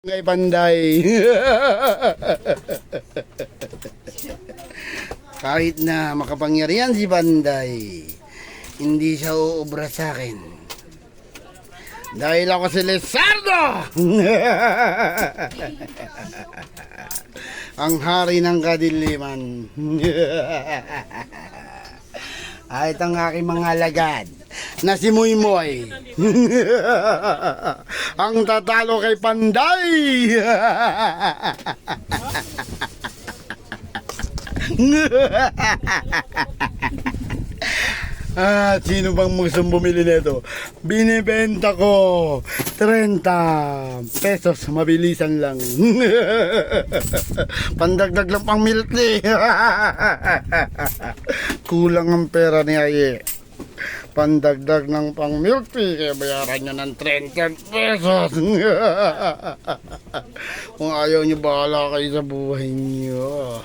Kay Panday. Kahit na makapangyarihan si Panday, hindi siya uubra sa akin. Dahil ako si Lizardo! Ang hari ng kadiliman. Kahit ang aking mga alagad na si Muymoy ang tatalo kay Panday. Sino bang gustong bumili nito? Binibenta ko 30 pesos, mabilisan lang. Pandagdag lang pang milk tea. Kulang ang pera ni Aye. Pandagdag ng pang milk tea, kaya bayaran nyo ng 30 pesos. Kung ayaw nyo, bahala kayo sa buhay nyo.